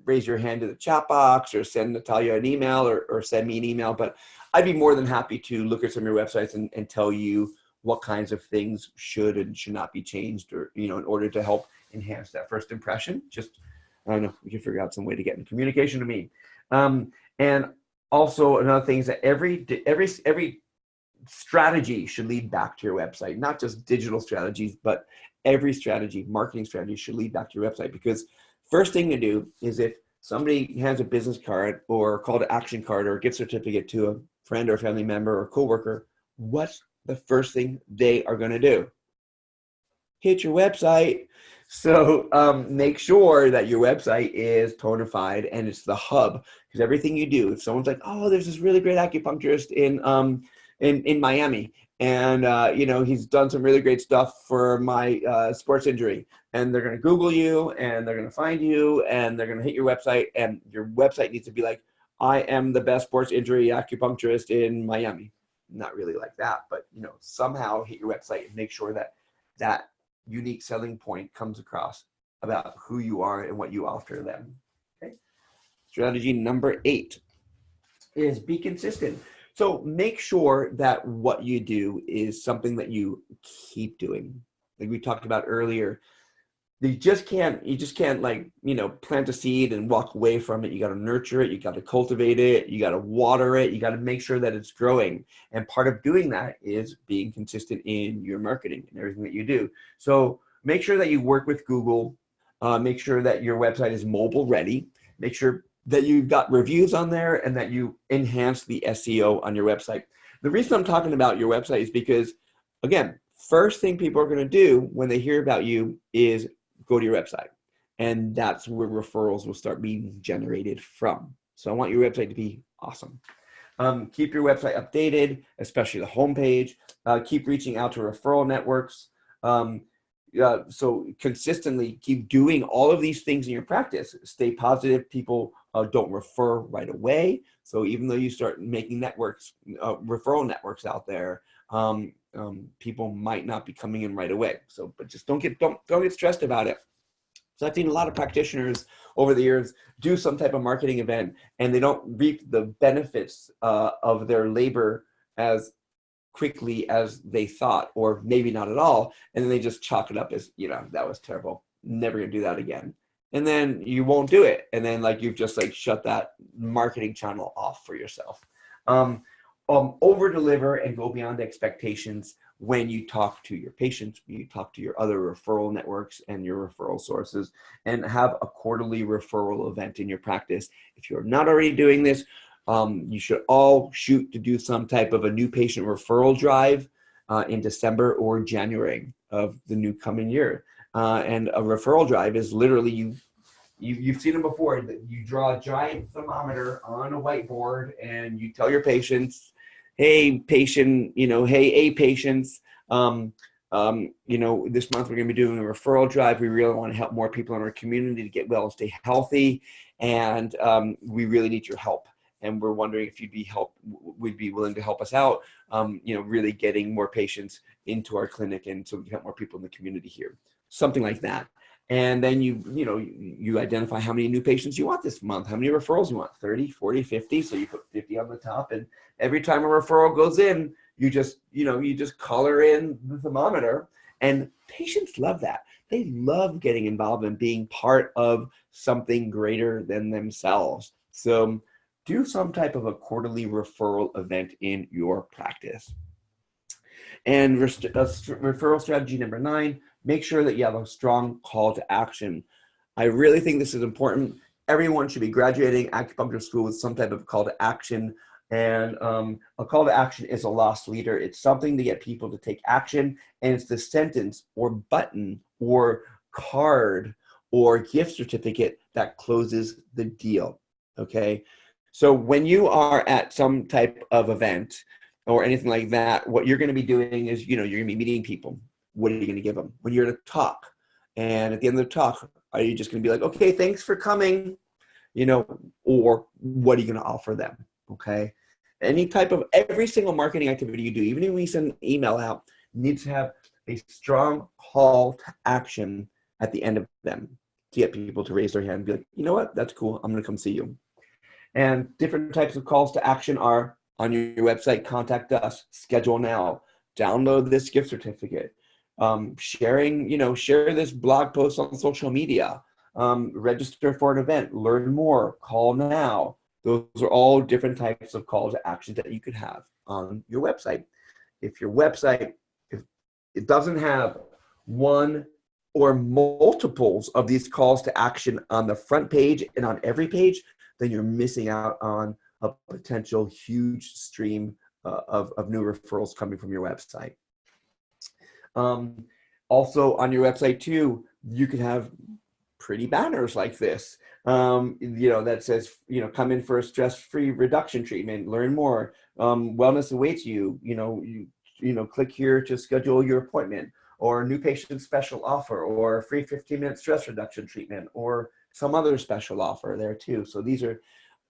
raise your hand to the chat box or send Natalia an email or send me an email. But I'd be more than happy to look at some of your websites and tell you what kinds of things should and should not be changed, or, in order to help enhance that first impression. Just, I don't know, we can figure out some way to get in communication to me. And also another thing is that every strategy should lead back to your website, not just digital strategies, but every strategy, marketing strategy should lead back to your website. Because first thing to do is, if somebody hands a business card or a call to action card or a gift certificate to a friend or family member or coworker, what's the first thing they are going to do? hit your website. So make sure that your website is tonified and it's the hub, because everything you do, if someone's like, oh, there's this really great acupuncturist in Miami, and you know, he's done some really great stuff for my sports injury, and they're going to Google you and they're going to find you and they're going to hit your website, and your website needs to be like, I am the best sports injury acupuncturist in Miami. Not really like that, but you know, somehow hit your website and make sure that that unique selling point comes across about who you are and what you offer them. Okay. Strategy number 8 is be consistent. So make sure that what you do is something that you keep doing. Like we talked about earlier, you just can't like, you know, plant a seed and walk away from it. You got to nurture it. You got to cultivate it. You got to water it. You got to make sure that it's growing. And part of doing that is being consistent in your marketing and everything that you do. So make sure that you work with Google. Make sure that your website is mobile ready. Make sure that you've got reviews on there and that you enhance the SEO on your website. The reason I'm talking about your website is because, again, first thing people are going to do when they hear about you is go to your website, and that's where referrals will start being generated from. So I want your website to be awesome. Keep your website updated, especially the homepage. Keep reaching out to referral networks. So consistently keep doing all of these things in your practice. Stay positive. People don't refer right away. So even though you start making networks, referral networks out there, people might not be coming in right away. So, but just don't get stressed about it. So I've seen a lot of practitioners over the years do some type of marketing event, and they don't reap the benefits of their labor as quickly as they thought, or maybe not at all. And then they just chalk it up as, you know, that was terrible. Never gonna do that again. And then you won't do it. And then like you've just like shut that marketing channel off for yourself. Over deliver and go beyond expectations when you talk to your patients, when you talk to your other referral networks and your referral sources, and have a quarterly referral event in your practice. If you're not already doing this, you should all shoot to do some type of a new patient referral drive in December or January of the new coming year. And a referral drive is literally you've seen them before. That you draw a giant thermometer on a whiteboard and you tell your patients, hey patient, you know, hey A patients, you know, this month we're going to be doing a referral drive. We really want to help more people in our community to get well and stay healthy, and we really need your help. And we're wondering if would be willing to help us out, you know, really getting more patients into our clinic, and so we can help more people in the community here. Something like that. And then you identify how many new patients you want this month, how many referrals you want, 30, 40, 50. So you put 50 on the top, and every time a referral goes in, you just color in the thermometer, and patients love that. They love getting involved and being part of something greater than themselves. So do some type of a quarterly referral event in your practice. And referral strategy number 9, make sure that you have a strong call to action. I really think this is important. Everyone should be graduating acupuncture school with some type of call to action. And a call to action is a lost leader. It's something to get people to take action. And it's the sentence or button or card or gift certificate that closes the deal. Okay. So when you are at some type of event or anything like that, what you're going to be doing is, you're going to be meeting people. What are you going to give them? When you're at a talk, and at the end of the talk, are you just going to be like, okay, thanks for coming, or what are you going to offer them? Okay. Every single marketing activity you do, even if we send an email out, needs to have a strong call to action at the end of them to get people to raise their hand and be like, you know what, that's cool, I'm going to come see you. And different types of calls to action are on your website: contact us, schedule now, download this gift certificate, share this blog post on social media, register for an event, learn more, call now. Those are all different types of calls to action that you could have on your website. If your website, if it doesn't have one or multiples of these calls to action on the front page and on every page, then you're missing out on a potential huge stream of new referrals coming from your website. Also on your website too, you can have pretty banners like this, that says, come in for a stress-free reduction treatment, learn more, wellness awaits you, click here to schedule your appointment, or new patient special offer, or free 15-minute stress reduction treatment, or some other special offer there too. So these are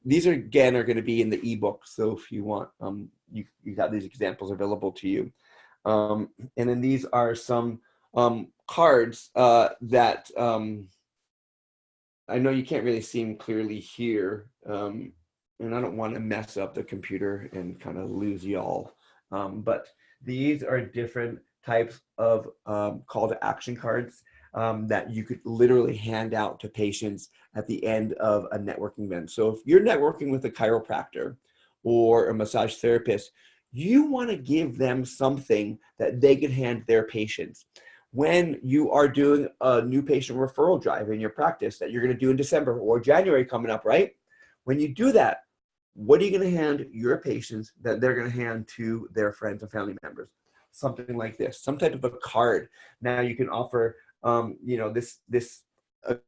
again are going to be in the ebook. So if you want, you got these examples available to you. And then these are some cards that I know you can't really see them clearly here, and I don't want to mess up the computer and kind of lose y'all. But these are different types of call to action cards that you could literally hand out to patients at the end of a networking event. So if you're networking with a chiropractor or a massage therapist, you want to give them something that they can hand their patients. When you are doing a new patient referral drive in your practice that you're going to do in December or January coming up, right? When you do that, what are you going to hand your patients that they're going to hand to their friends and family members? Something like this, some type of a card. Now you can offer, this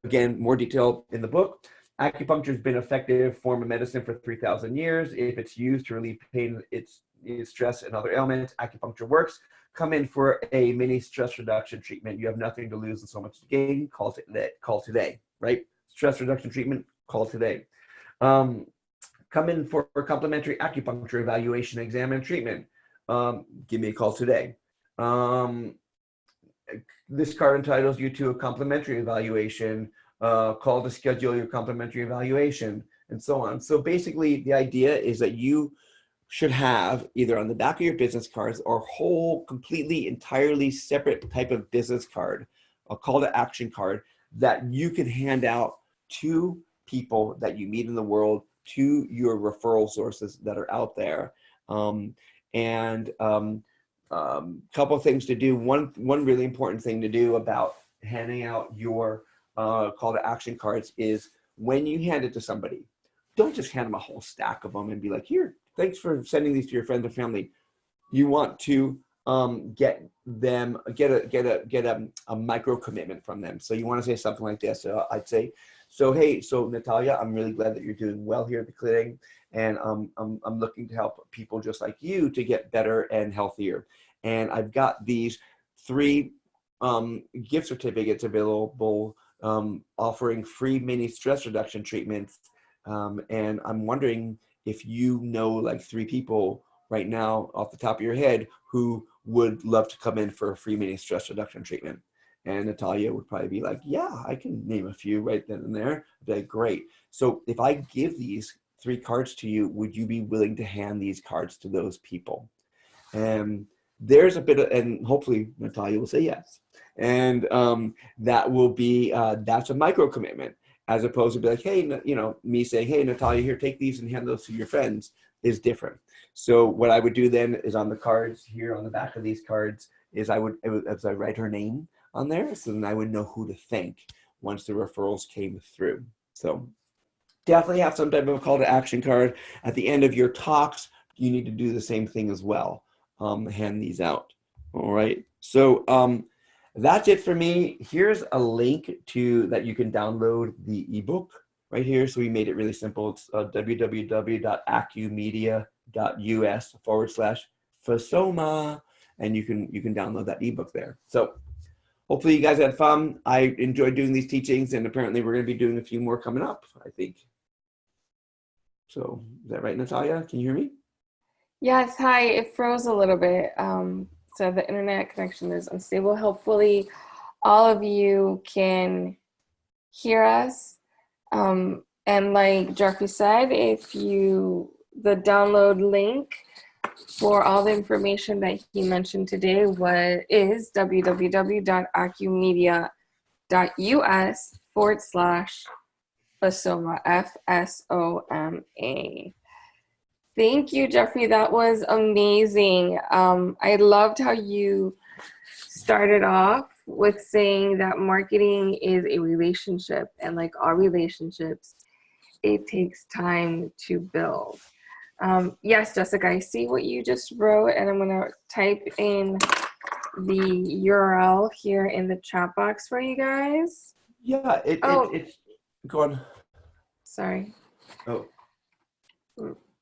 again, more detail in the book. Acupuncture has been an effective form of medicine for 3,000 years. If it's used to relieve pain, it's stress and other ailments, acupuncture works. Come in for a mini stress reduction treatment. You have nothing to lose and so much to gain. Call today, right? Stress reduction treatment, call today. Come in for complimentary acupuncture evaluation, exam, and treatment. Give me a call today. This card entitles you to a complimentary evaluation. Call to schedule your complimentary evaluation, and so on. So basically, the idea is that you should have either on the back of your business cards or whole, completely, entirely separate type of business card, a call to action card that you can hand out to people that you meet in the world, to your referral sources that are out there. Couple of things to do. One really important thing to do about handing out your call to action cards is when you hand it to somebody, don't just hand them a whole stack of them and be like, here, thanks for sending these to your friends and family. You want to get a micro commitment from them. So you want to say something like this. So I'd say, hey, Natalia, I'm really glad that you're doing well here at the clinic, and I'm looking to help people just like you to get better and healthier. And I've got these 3 gift certificates available offering free mini stress reduction treatments. And I'm wondering if you know like 3 people right now off the top of your head who would love to come in for a free mini stress reduction treatment. And Natalia would probably be like, yeah, I can name a few right then and there. I'd be like, great. So if I give these 3 cards to you, would you be willing to hand these cards to those people? And there's a bit of, and hopefully Natalia will say yes. And that will be, that's a micro commitment, as opposed to be like, hey, me saying, hey, Natalia, here, take these and hand those to your friends is different. So what I would do then is on the cards here, on the back of these cards, is I write her name on there, so then I would know who to thank once the referrals came through. So definitely have some type of a call to action card. At the end of your talks, you need to do the same thing as well. Hand these out. All right. So that's it for me. Here's a link to that you can download the ebook right here. So we made it really simple. It's www.acumedia.us/Fasoma, and you can download that ebook there. So hopefully you guys had fun. I enjoyed doing these teachings, and apparently we're going to be doing a few more coming up, I think. So is that right, Natalia? Can you hear me? Yes, hi. It froze a little bit. So the internet connection is unstable. Hopefully all of you can hear us. And like Jeffrey said, the download link for all the information that he mentioned today is www.acumedia.us/Fasoma, FSOMA. Thank you, Jeffrey. That was amazing. I loved how you started off with saying that marketing is a relationship, and like all relationships, it takes time to build. Yes, Jessica, I see what you just wrote, and I'm going to type in the URL here in the chat box for you guys. Yeah, it's go on. Sorry. Oh.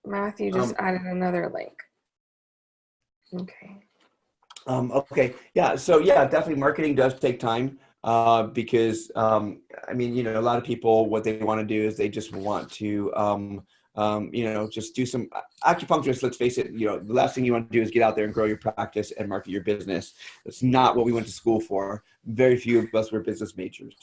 Matthew just added another link. Okay. Okay. Yeah. So yeah, definitely marketing does take time because I mean, you know, a lot of people, what they want to do is they just want to, you know, just do some acupuncturists. Let's face it, you know, the last thing you want to do is get out there and grow your practice and market your business. That's not what we went to school for. Very few of us were business majors.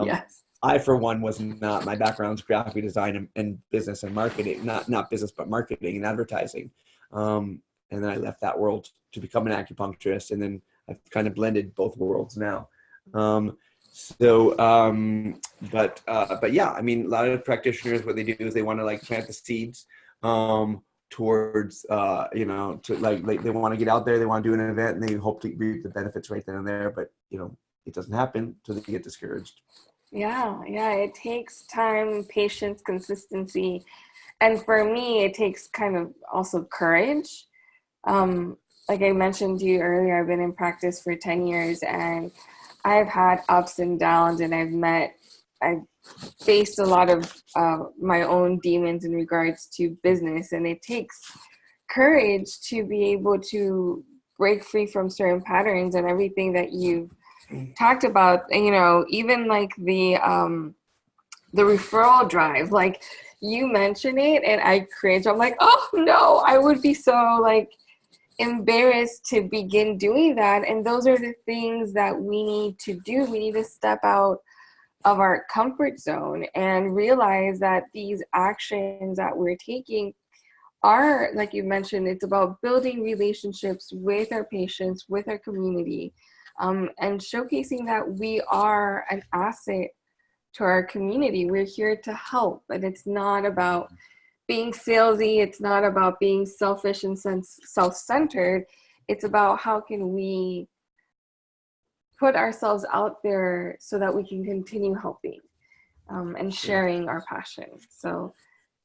Yes. I, for one, was not. My background's graphic design and business and marketing, not business, but marketing and advertising. And then I left that world to become an acupuncturist, and then I've kind of blended both worlds now. But yeah, I mean, a lot of practitioners, what they do is they want to like plant the seeds towards you know, to like they want to get out there, they want to do an event, and they hope to reap the benefits right then and there. But you know, it doesn't happen, so they get discouraged. Yeah, it takes time, patience, consistency. And for me, it takes kind of also courage. Like I mentioned to you earlier, I've been in practice for 10 years and I've had ups and downs, and I've faced a lot of my own demons in regards to business. And it takes courage to be able to break free from certain patterns, and everything that you've talked about, you know, even like the referral drive, like you mentioned it and I cringe. I'm like, oh no, I would be so like embarrassed to begin doing that. And those are the things that we need to do. We need to step out of our comfort zone and realize that these actions that we're taking are, like you mentioned, it's about building relationships with our patients, with our community, and showcasing that we are an asset to our community. We're here to help, and it's not about being salesy. It's not about being selfish and self-centered. It's about how can we put ourselves out there so that we can continue helping and sharing our passion. So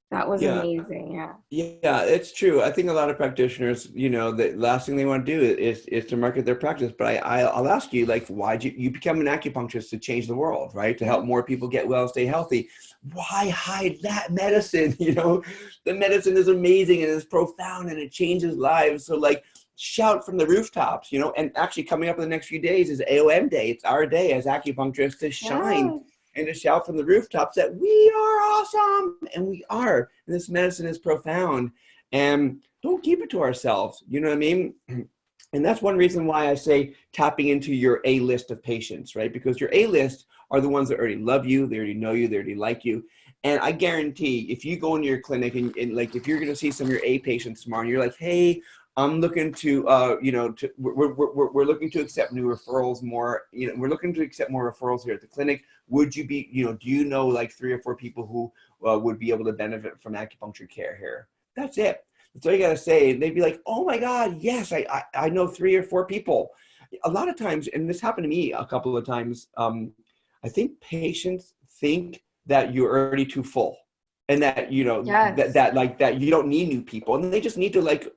that was amazing. Yeah, it's true. I think a lot of practitioners, you know, the last thing they want to do is to market their practice. But I'll ask you, like, why'd you become an acupuncturist to change the world, right? To help more people get well, stay healthy. Why hide that medicine? You know, the medicine is amazing and it's profound and it changes lives. So like, shout from the rooftops, you know. And actually coming up in the next few days is AOM Day. It's our day as acupuncturists to shine and to shout from the rooftops that we are awesome, and we are. And this medicine is profound, and don't keep it to ourselves. You know what I mean? And that's one reason why I say tapping into your A list of patients, right? Because your A list are the ones that already love you, they already know you, they already like you. And I guarantee if you go into your clinic and like, if you're going to see some of your A patients tomorrow and you're like, hey, I'm looking to, you know, we're looking to accept new referrals more, you know, we're looking to accept more referrals here at the clinic. Would you be, you know, do you know like 3 or 4 people who would be able to benefit from acupuncture care here? That's it. That's all you got to say. And they'd be like, oh my God, yes, I know 3 or 4 people. A lot of times, and this happened to me a couple of times, I think patients think that you're already too full. And that, you know, that you don't need new people, and they just need to like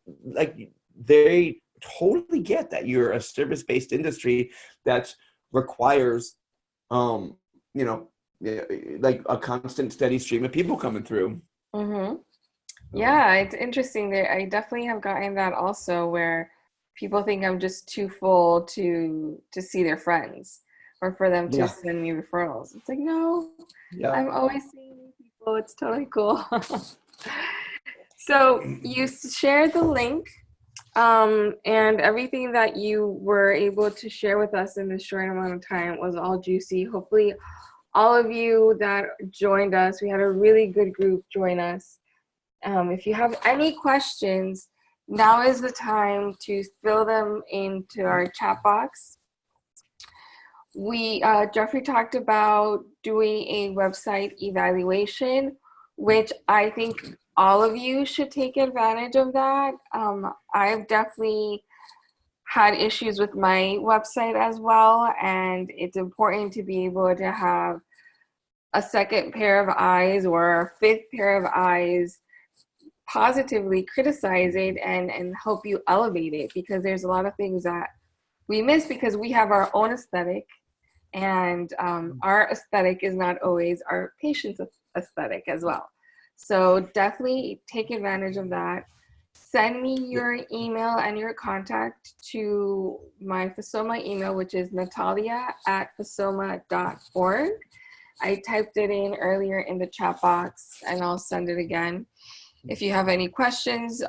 they totally get that you're a service-based industry that requires, you know, like a constant steady stream of people coming through. Yeah, it's interesting that I definitely have gotten that also, where people think I'm just too full to see their friends or for them to send me referrals. It's like, no, I'm always seeing new people. It's totally cool. So you shared the link and everything that you were able to share with us in this short amount of time was all juicy. Hopefully all of you that joined us, we had a really good group join us. If you have any questions, now is the time to fill them into our chat box. Jeffrey talked about doing a website evaluation, which I think all of you should take advantage of that. I've definitely had issues with my website as well, and it's important to be able to have a second pair of eyes or a fifth pair of eyes positively criticize it and help you elevate it, because there's a lot of things that we miss because we have our own aesthetic, and our aesthetic is not always our patient's aesthetic as well. So definitely take advantage of that. Send me your email and your contact to my Fasoma email, which is natalia@fasoma.org. I typed it in earlier in the chat box, and I'll send it again if you have any questions.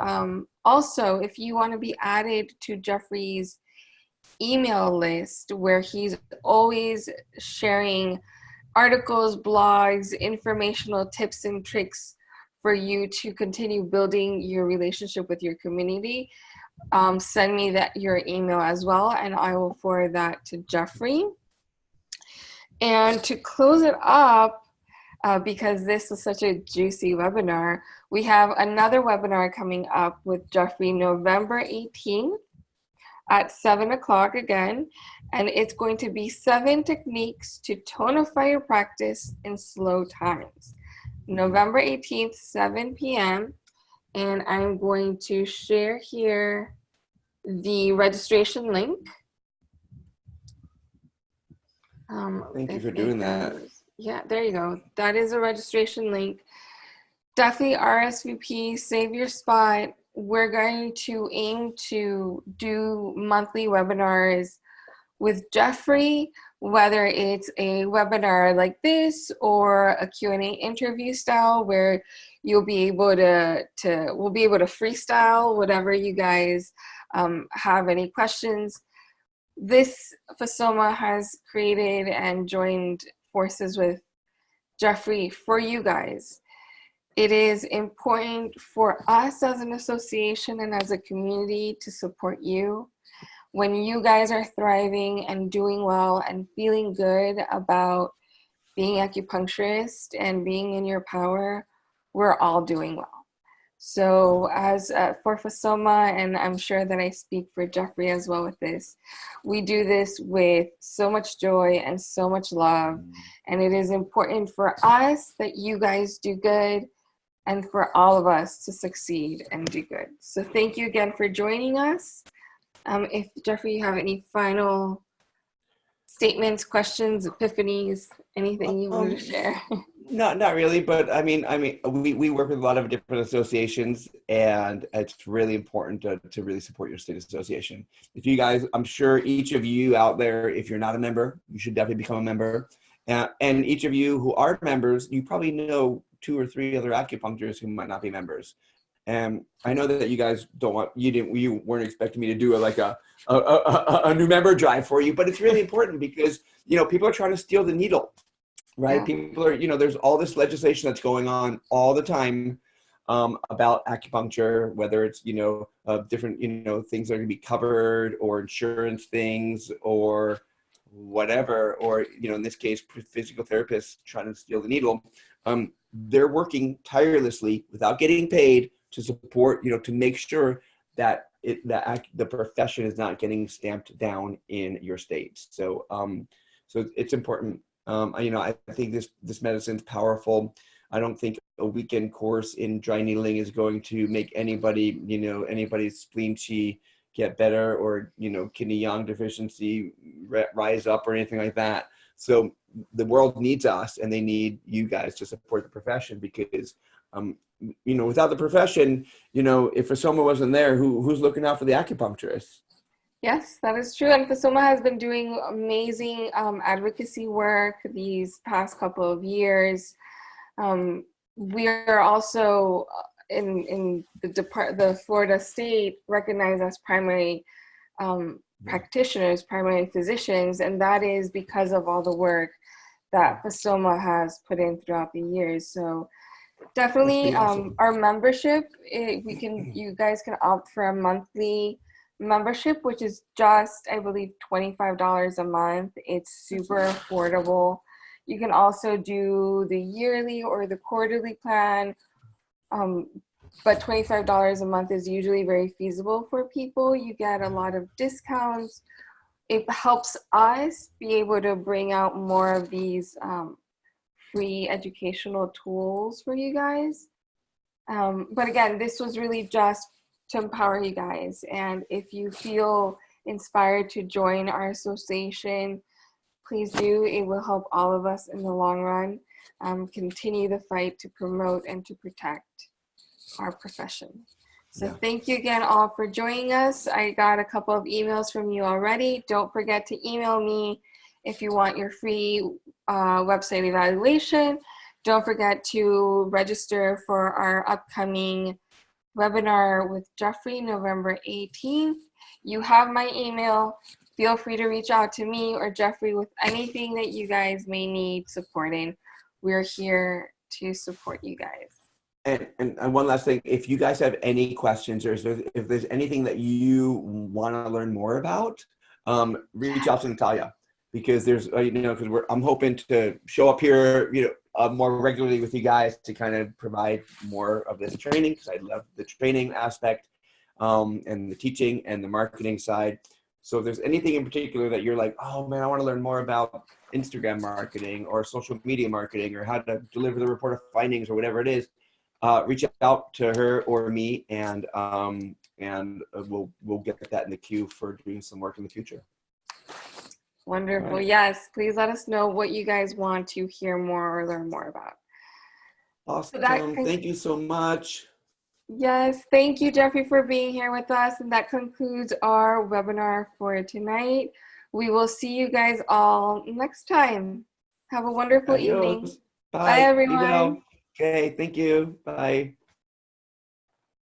Also, if you want to be added to Jeffrey's email list, where he's always sharing articles, blogs, informational tips and tricks for you to continue building your relationship with your community, send me your email as well, and I will forward that to Jeffrey. And to close it up, because this was such a juicy webinar, we have another webinar coming up with Jeffrey November 18th at 7 o'clock again, and it's going to be 7 techniques to tonify your practice in slow times. November 18th, 7 p.m. And I'm going to share here the registration link. Thank you for doing that. Yeah, there you go. That is a registration link. Definitely RSVP, save your spot. We're going to aim to do monthly webinars with Jeffrey, whether it's a webinar like this or a Q&A interview style where you'll be able we'll be able to freestyle whatever you guys have any questions. This Fasoma has created and joined forces with Jeffrey for you guys. It is important for us as an association and as a community to support you. When you guys are thriving and doing well and feeling good about being acupuncturist and being in your power, we're all doing well. So as for Fasoma, and I'm sure that I speak for Jeffrey as well with this, we do this with so much joy and so much love. And it is important for us that you guys do good and for all of us to succeed and do good. So thank you again for joining us. If Jeffrey, you have any final statements, questions, epiphanies, anything you want to share? Not really, but I mean, we work with a lot of different associations, and it's really important to really support your state association. If you guys, I'm sure each of you out there, if you're not a member, you should definitely become a member. And each of you who are members, you probably know 2 or 3 other acupuncturists who might not be members. And I know that you guys you weren't expecting me to do a new member drive for you, but it's really important because, people are trying to steal the needle. Right. Yeah. People are, there's all this legislation that's going on all the time about acupuncture, whether it's, different, things that are going to be covered or insurance things or whatever, or, in this case, physical therapists trying to steal the needle. They're working tirelessly without getting paid to support, to make sure that the profession is not getting stamped down in your state. So, so it's important. I think this medicine's powerful. I don't think a weekend course in dry needling is going to make anybody's spleen chi get better or, kidney yang deficiency rise up or anything like that. So the world needs us, and they need you guys to support the profession because, without the profession, if Fasoma wasn't there, who's looking out for the acupuncturist? Yes, that is true. And Fasoma has been doing amazing advocacy work these past couple of years. We are also in the Florida state recognized as primary practitioners, primary physicians, and that is because of all the work that Fasoma has put in throughout the years. So definitely awesome. Our membership, you guys can opt for a monthly membership, which is just, I believe, $25 a month. It's super affordable. You can also do the yearly or the quarterly plan, but $25 a month is usually very feasible for people. You get a lot of discounts. It helps us be able to bring out more of these free educational tools for you guys. But again, this was really just to empower you guys. And if you feel inspired to join our association, please do. It will help all of us in the long run continue the fight to promote and to protect our profession. So Yeah. thank you again all for joining us. I got a couple of emails from you already. Don't forget to email me if you want your free website evaluation. Don't forget to register for our upcoming webinar with Jeffrey, November 18th. You have my email. Feel free to reach out to me or Jeffrey with anything that you guys may need supporting. We're here to support you guys. And one last thing, if you guys have any questions or if there's anything that you want to learn more about, reach out to Natalia, because there's, because I'm hoping to show up here, more regularly with you guys to kind of provide more of this training, because I love the training aspect and the teaching and the marketing side. So if there's anything in particular that you're like, oh man, I want to learn more about Instagram marketing or social media marketing or how to deliver the report of findings or whatever it is, reach out to her or me, and we'll get that in the queue for doing some work in the future. Wonderful. Right. Yes, please let us know what you guys want to hear more or learn more about. Awesome. So thank you so much. Yes, thank you, Jeffrey, for being here with us. And that concludes our webinar for tonight. We will see you guys all next time. Have a wonderful Adios. evening. Bye. Bye, Be well. everyone. Okay. Thank you. Bye.